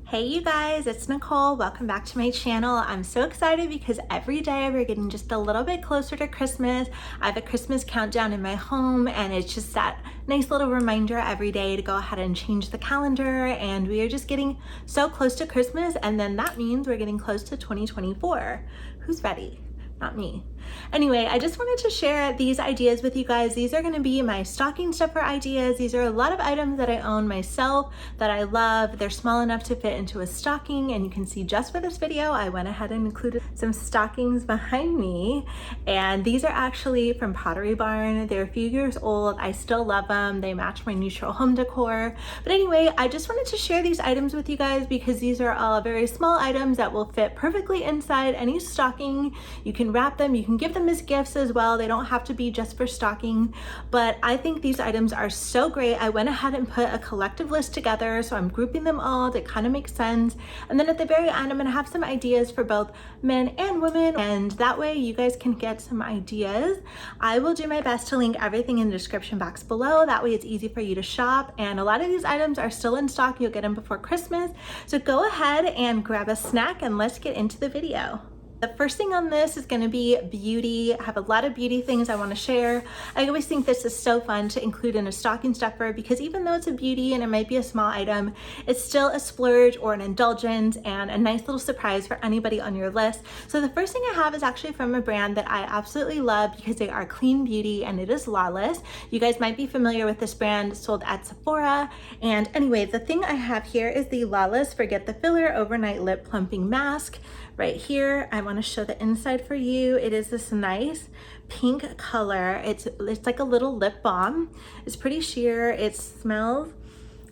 Hey you guys, it's Nicole. Welcome back to my channel. I'm so excited because every day we're getting just a little bit closer to Christmas. I have a Christmas countdown in my home and it's just that nice little reminder every day to go ahead and change the calendar, and we are just getting so close to Christmas, and then that means we're getting close to 2024. Who's ready? Not me. Anyway, I just wanted to share these ideas with you guys. These are going to be my stocking stuffer ideas. These are a lot of items that I own myself that I love. They're small enough to fit into a stocking, and you can see just for this video I went ahead and included some stockings behind me, and these are actually from Pottery Barn. They're a few years old. I still love them. They match my neutral home decor. But anyway, I just wanted to share these items with you guys because these are all very small items that will fit perfectly inside any stocking. You can wrap them, you can give them as gifts as well. They don't have to be just for stocking, but I think these items are so great. I went ahead and put a collective list together, so I'm grouping them all to kind of make sense. And then at the very end, I'm gonna have some ideas for both men and women, and that way you guys can get some ideas. I will do my best to link everything in the description box below. That way it's easy for you to shop, and a lot of these items are still in stock. You'll get them before Christmas. So go ahead and grab a snack and let's get into the video. The first thing on this is going to be beauty. I have a lot of beauty things I want to share. I always think this is so fun to include in a stocking stuffer because even though it's a beauty and it might be a small item, it's still a splurge or an indulgence and a nice little surprise for anybody on your list. So the first thing I have is actually from a brand that I absolutely love because they are clean beauty, and it is Lawless. You guys might be familiar with this brand, sold at Sephora. And anyway, the thing I have here is the Lawless Forget the Filler Overnight Lip Plumping Mask. Right here, I want to show the inside for you. It is this nice pink color. It's like a little lip balm. It's pretty sheer. It smells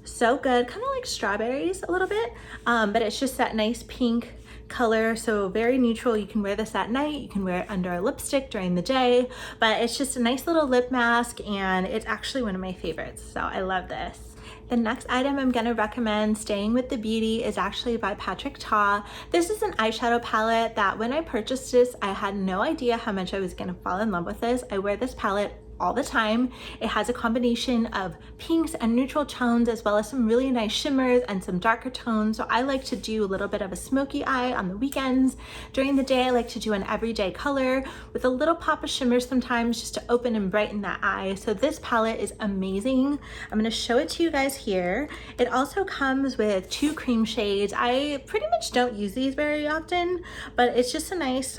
so good, kind of like strawberries a little bit, but it's just that nice pink color, so very neutral. You can wear this at night, you can wear it under a lipstick during the day, but it's just a nice little lip mask, and it's actually one of my favorites, so I love this. The next item I'm going to recommend, staying with the beauty, is actually by Patrick Ta. This is an eyeshadow palette that when I purchased this, I had no idea how much I was going to fall in love with this. I wear this palette all the time. It has a combination of pinks and neutral tones as well as some really nice shimmers and some darker tones. So I like to do a little bit of a smoky eye on the weekends. During the day, I like to do an everyday color with a little pop of shimmer sometimes just to open and brighten that eye. So this palette is amazing. I'm going to show it to you guys here. It also comes with 2 cream shades. I pretty much don't use these very often, but it's just a nice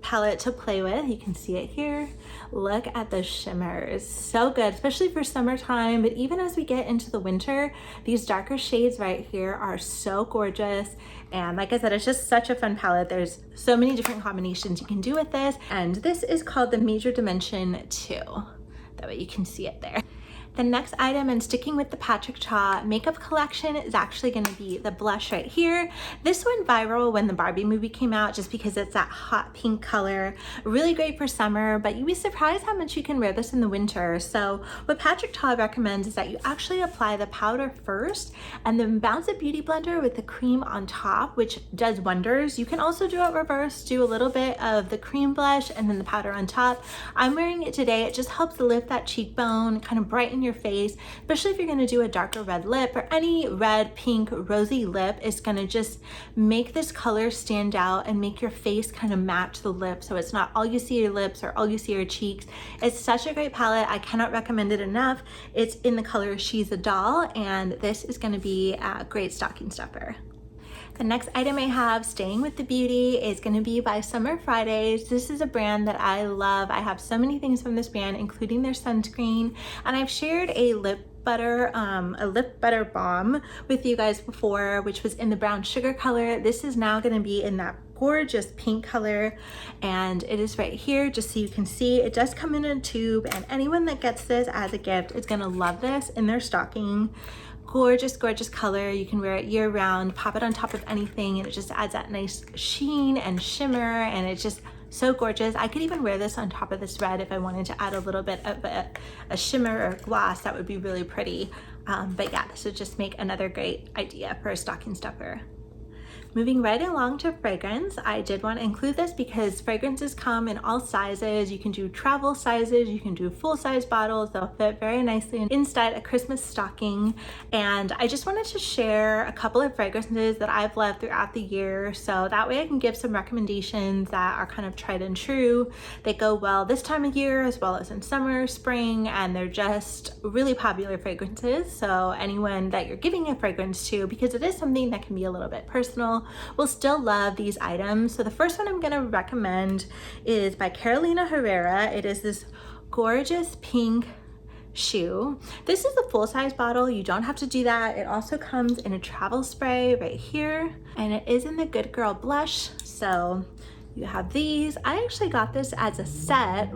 palette to play with. You can see it here. Look at the shimmers, so good, especially for summertime, but even as we get into the winter, these darker shades right here are so gorgeous. And like I said, it's just such a fun palette. There's so many different combinations you can do with this, and this is called the Major Dimension 2. That way you can see it there. The next item, and sticking with the Patrick Ta makeup collection, is actually going to be the blush right here. This went viral when the Barbie movie came out just because it's that hot pink color. Really great for summer, but you'd be surprised how much you can wear this in the winter. So what Patrick Ta recommends is that you actually apply the powder first and then bounce a beauty blender with the cream on top, which does wonders. You can also do it reverse, do a little bit of the cream blush and then the powder on top. I'm wearing it today. It just helps lift that cheekbone, kind of brighten your face, especially if you're going to do a darker red lip or any red, pink, rosy lip. It's going to just make this color stand out and make your face kind of match the lip, so it's not all you see are your lips or all you see are your cheeks. It's such a great palette. I cannot recommend it enough. It's in the color She's a Doll, and this is going to be a great stocking stuffer. The next item I have, staying with the beauty, is going to be by Summer Fridays. This is a brand that I love. I have so many things from this brand, including their sunscreen, and I've shared a lip butter balm with you guys before, which was in the brown sugar color. This is now going to be in that gorgeous pink color, and it is right here just so you can see. It does come in a tube, and anyone that gets this as a gift is going to love this in their stocking. Gorgeous, gorgeous color. You can wear it year round, pop it on top of anything, and it just adds that nice sheen and shimmer, and it's just so gorgeous. I could even wear this on top of this red if I wanted to add a little bit of a shimmer or gloss. That would be really pretty. But yeah, this would just make another great idea for a stocking stuffer. Moving right along to fragrance, I did want to include this because fragrances come in all sizes. You can do travel sizes, you can do full-size bottles. They'll fit very nicely inside a Christmas stocking. And I just wanted to share a couple of fragrances that I've loved throughout the year, so that way I can give some recommendations that are kind of tried and true. They go well this time of year as well as in summer, spring, and they're just really popular fragrances. So anyone that you're giving a fragrance to, because it is something that can be a little bit personal, will still love these items. So the first one I'm going to recommend is by Carolina Herrera. It is this gorgeous pink shoe. This is a full-size bottle. You don't have to do that. It also comes in a travel spray right here, and it is in the Good Girl blush. So you have these. I actually got this as a set,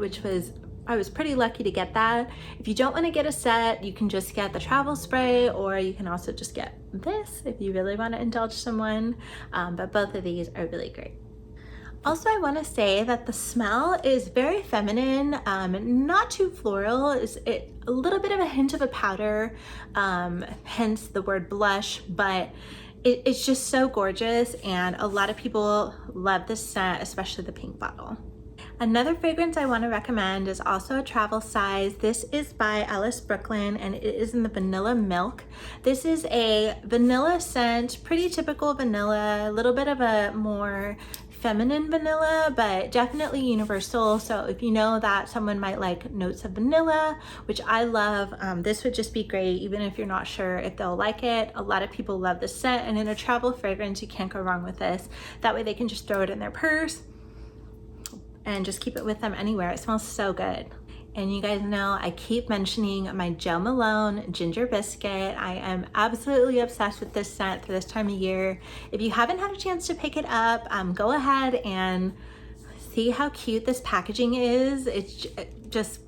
I was pretty lucky to get that. If you don't want to get a set, you can just get the travel spray, or you can also just get this if you really want to indulge someone. But both of these are really great. Also, I want to say that the smell is very feminine, not too floral. It's a little bit of a hint of a powder, hence the word blush, but it's just so gorgeous, and a lot of people love this scent, especially the pink bottle. Another fragrance I want to recommend is also a travel size. This is by Alice Brooklyn, and it is in the Vanilla Milk. This is a vanilla scent, pretty typical vanilla, a little bit of a more feminine vanilla, but definitely universal. So if you know that someone might like notes of vanilla, which I love, this would just be great, even if you're not sure if they'll like it. A lot of people love this scent, and in a travel fragrance, you can't go wrong with this. That way they can just throw it in their purse and just keep it with them anywhere. It smells so good. And you guys know I keep mentioning my Jo Malone Ginger Biscuit. I am absolutely obsessed with this scent for this time of year. If you haven't had a chance to pick it up, go ahead and see how cute this packaging is. It's just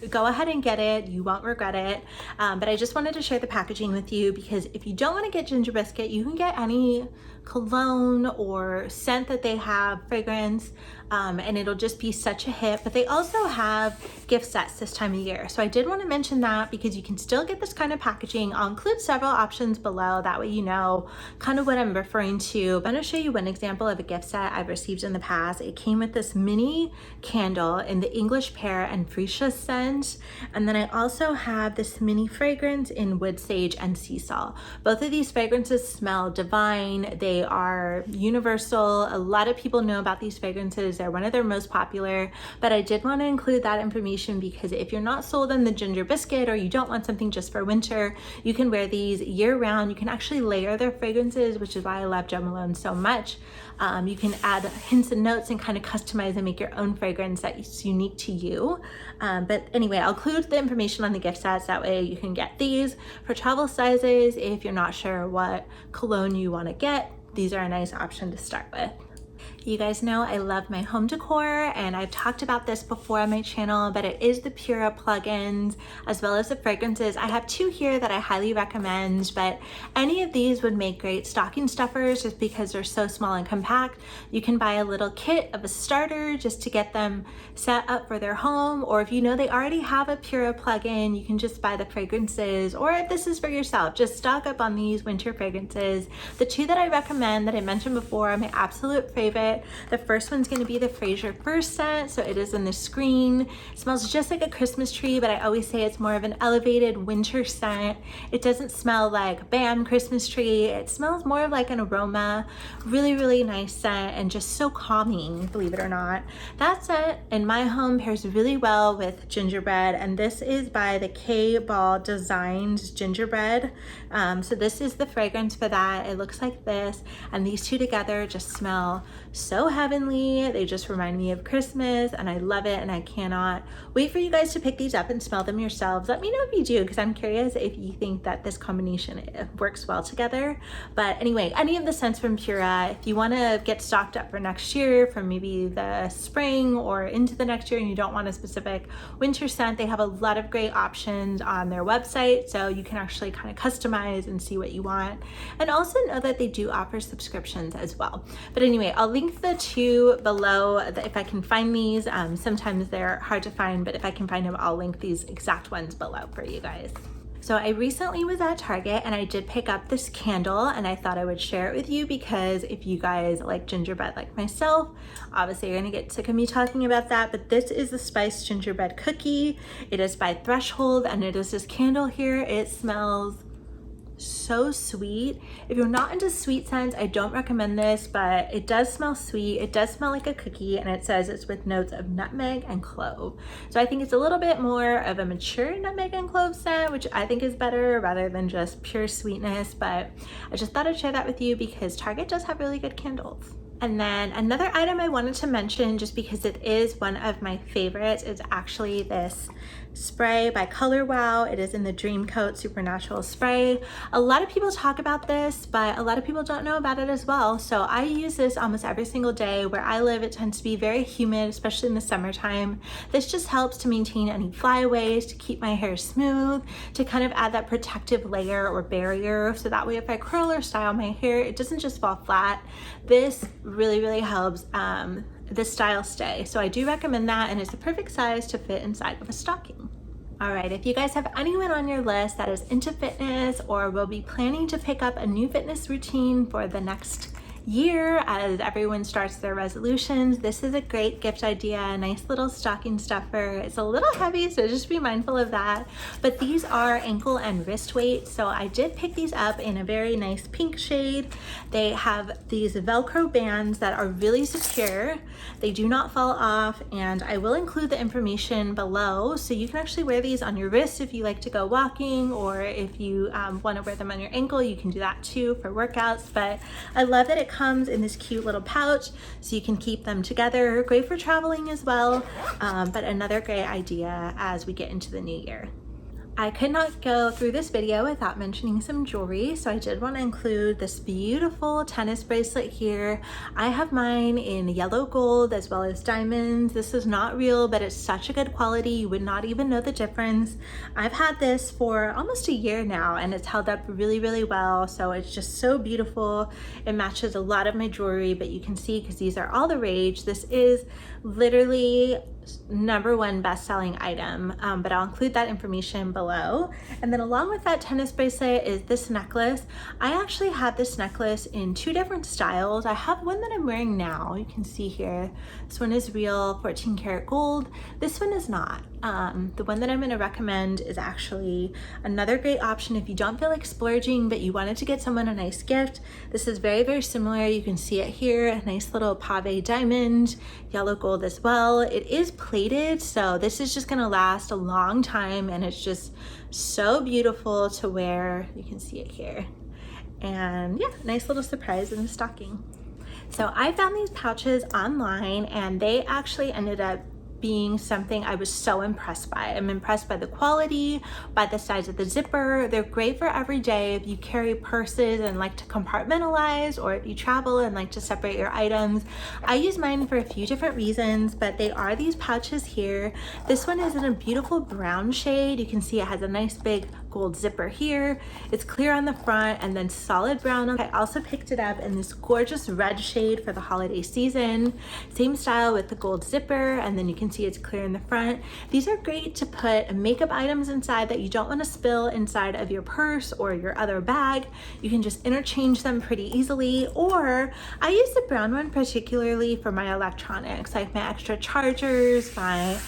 go ahead and get it. You won't regret it. But I just wanted to share the packaging with you, because if you don't want to get Ginger Biscuit, you can get any cologne or scent that they have, fragrance, and it'll just be such a hit. But they also have gift sets this time of year, so I did want to mention that, because you can still get this kind of packaging. I'll include several options below, that way you know kind of what I'm referring to. I'm going to show you one example of a gift set I've received in the past. It came with this mini candle in the English Pear and Freesia scent, and then I also have this mini fragrance in Wood Sage and Sea Salt. Both of these fragrances smell divine. They are universal. A lot of people know about these fragrances. They're one of their most popular, but I did want to include that information, because if you're not sold on the Ginger Biscuit, or you don't want something just for winter, you can wear these year round. You can actually layer their fragrances, which is why I love Jo Malone so much. You can add hints and notes and kind of customize and make your own fragrance that's unique to you. But anyway, I'll include the information on the gift sets. That way you can get these for travel sizes. If you're not sure what cologne you want to get, these are a nice option to start with. You guys know I love my home decor, and I've talked about this before on my channel, but it is the Pura plugins as well as the fragrances. I have two here that I highly recommend, but any of these would make great stocking stuffers just because they're so small and compact. You can buy a little kit of a starter just to get them set up for their home, or if you know they already have a Pura plugin, you can just buy the fragrances, or if this is for yourself, just stock up on these winter fragrances. The two that I recommend that I mentioned before are my absolute favorite. The first one's going to be the Fraser First scent. So it is in the screen. It smells just like a Christmas tree, but I always say it's more of an elevated winter scent. It doesn't smell like Bam Christmas tree. It smells more of like an aroma. Really, really nice scent, and just so calming, believe it or not. That scent in my home pairs really well with gingerbread, and this is by the K Ball Designs Gingerbread. So this is the fragrance for that. It looks like this, and these two together just smell so heavenly. They just remind me of Christmas, and I love it, and I cannot wait for you guys to pick these up and smell them yourselves. Let me know if you do, because I'm curious if you think that this combination works well together. But anyway, any of the scents from Pura, if you want to get stocked up for next year, for maybe the spring or into the next year, and you don't want a specific winter scent, they have a lot of great options on their website, so you can actually kind of customize and see what you want. And also know that they do offer subscriptions as well. But anyway, I'll link the two below if I can find these. Sometimes they're hard to find, but if I can find them, I'll link these exact ones below for you guys. So I recently was at Target and I did pick up this candle, and I thought I would share it with you because if you guys like gingerbread like myself, obviously you're gonna get sick of me talking about that, but this is the spiced gingerbread cookie. It is by Threshold, and it is this candle here. It smells so sweet. If you're not into sweet scents, I don't recommend this, but it does smell sweet. It does smell like a cookie, and it says it's with notes of nutmeg and clove. So I think it's a little bit more of a mature nutmeg and clove scent, which I think is better rather than just pure sweetness. But I just thought I'd share that with you because Target does have really good candles. And then another item I wanted to mention, just because it is one of my favorites, is actually this spray by Color Wow. It is in the Dream Coat Supernatural Spray. A lot of people talk about this, but a lot of people don't know about it as well. So I use this almost every single day. Where I live, it tends to be very humid, especially in the summertime. This just helps to maintain any flyaways, to keep my hair smooth, to kind of add that protective layer or barrier. So that way if I curl or style my hair, it doesn't just fall flat. This really helps the style stay. So I do recommend that, and it's the perfect size to fit inside of a stocking. All right, if you guys have anyone on your list that is into fitness or will be planning to pick up a new fitness routine for the next year as everyone starts their resolutions, this is a great gift idea. A nice little stocking stuffer. It's a little heavy, so just be mindful of that, but these are ankle and wrist weight. So I did pick these up in a very nice pink shade. They have these Velcro bands that are really secure. They do not fall off, and I will include the information below, so you can actually wear these on your wrist if you like to go walking, or if you want to wear them on your ankle, you can do that too for workouts. But I love that it comes in this cute little pouch, so you can keep them together. Great for traveling as well, but another great idea as we get into the new year. I could not go through this video without mentioning some jewelry, so I did want to include this beautiful tennis bracelet here. I have mine in yellow gold as well as diamonds. This is not real, but it's such a good quality, you would not even know the difference. I've had this for almost a year now, and it's held up really well, so it's just so beautiful. It matches a lot of my jewelry, but you can see, because these are all the rage, this is literally #1 best-selling item, but I'll include that information below. And then along with that tennis bracelet is this necklace. I actually have this necklace in 2 different styles. I have one that I'm wearing now, you can see here. This one is real 14 karat gold. This one is not. The one that I'm going to recommend is actually another great option if you don't feel like splurging but you wanted to get someone a nice gift. This is very similar. You can see it here, a nice little pave diamond, yellow gold as well. It is plated, so this is just going to last a long time, and it's just so beautiful to wear. You can see it here, and yeah, nice little surprise in the stocking. So I found these pouches online, and they actually ended up being something I was so impressed by. I'm impressed by the quality, by the size of the zipper. They're great for every day if you carry purses and like to compartmentalize, or if you travel and like to separate your items. I use mine for a few different reasons, but they are these pouches here. This one is in a beautiful brown shade. You can see it has a nice big gold zipper here. It's clear on the front and then solid brown. I also picked it up in this gorgeous red shade for the holiday season. Same style with the gold zipper, and then you can see it's clear in the front. These are great to put makeup items inside that you don't want to spill inside of your purse or your other bag. You can just interchange them pretty easily, or I use the brown one particularly for my electronics, like my extra chargers, my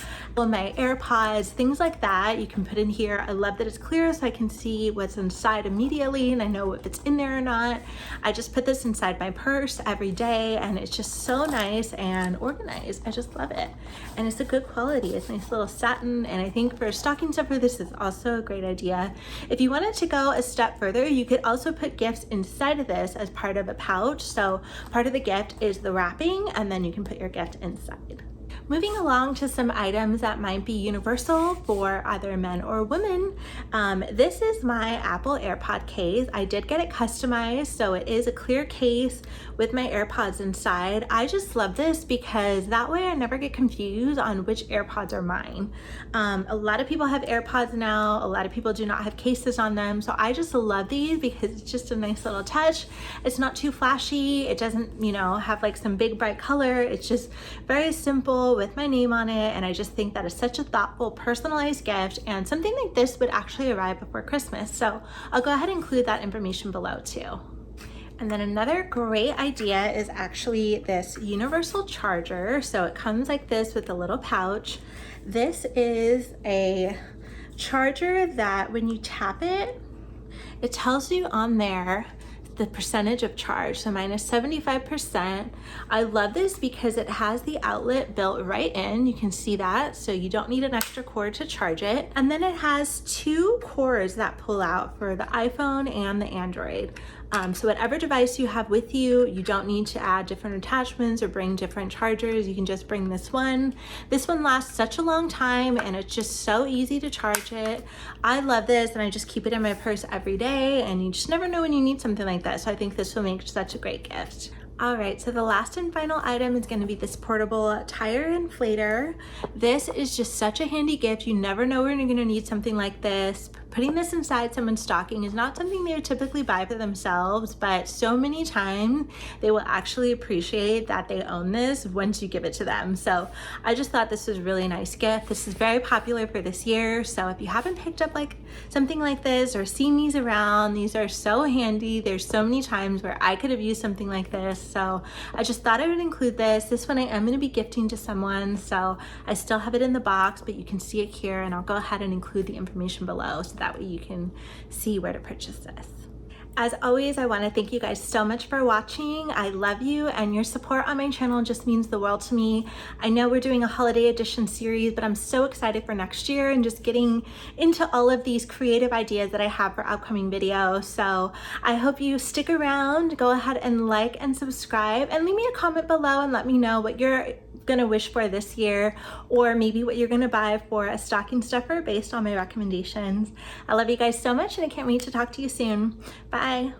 AirPods, things like that. You can put in here. I love that it's clear so I can see what's inside immediately, and I know if it's in there or not. I just put this inside my purse every day, and it's just so nice and organized. I just love it, and it's a good quality. It's nice little satin, and I think for a stocking stuffer this is also a great idea. If you wanted to go a step further, you could also put gifts inside of this as part of a pouch. So part of the gift is the wrapping, and then you can put your gift inside. Moving along to some items that might be universal for either men or women. This is my Apple AirPod case. I did get it customized, so it is a clear case with my AirPods inside. I just love this because that way I never get confused on which AirPods are mine. A lot of people have AirPods now. A lot of people do not have cases on them, so I just love these because it's just a nice little touch. It's not too flashy. It doesn't, have like some big bright color. It's just very simple with my name on it, and I just think that is such a thoughtful, personalized gift, and something like this would actually arrive before Christmas. So I'll go ahead and include that information below too. And then another great idea is actually this universal charger. So it comes like this with a little pouch. This is a charger that when you tap it, it tells you on there the percentage of charge. So mine is 75%. I love this because it has the outlet built right in. You can see that, so you don't need an extra cord to charge it. And then it has two cords that pull out for the iPhone and the Android. So whatever device you have with you, you don't need to add different attachments or bring different chargers. You can just bring this one. This one lasts such a long time, and it's just so easy to charge it. I love this, and I just keep it in my purse every day, and you just never know when you need something like that. So I think this will make such a great gift. All right, so the last and final item is going to be this portable tire inflator. This is just such a handy gift. You never know when you're going to need something like this. Putting this inside someone's stocking is not something they would typically buy for themselves, but so many times they will actually appreciate that they own this once you give it to them. So I just thought this was a really nice gift. This is very popular for this year. So if you haven't picked up like something like this or seen these around, these are so handy. There's so many times where I could have used something like this. So I just thought I would include this. This one I am going to be gifting to someone. So I still have it in the box, but you can see it here, and I'll go ahead and include the information below so that way you can see where to purchase this. As always, I want to thank you guys so much for watching. I love you, and your support on my channel just means the world to me. I know we're doing a holiday edition series, but I'm so excited for next year and just getting into all of these creative ideas that I have for upcoming videos. So I hope you stick around. Go ahead and like and subscribe, and leave me a comment below and let me know what you're gonna wish for this year, or maybe what you're gonna buy for a stocking stuffer based on my recommendations. I love you guys so much, and I can't wait to talk to you soon. Bye.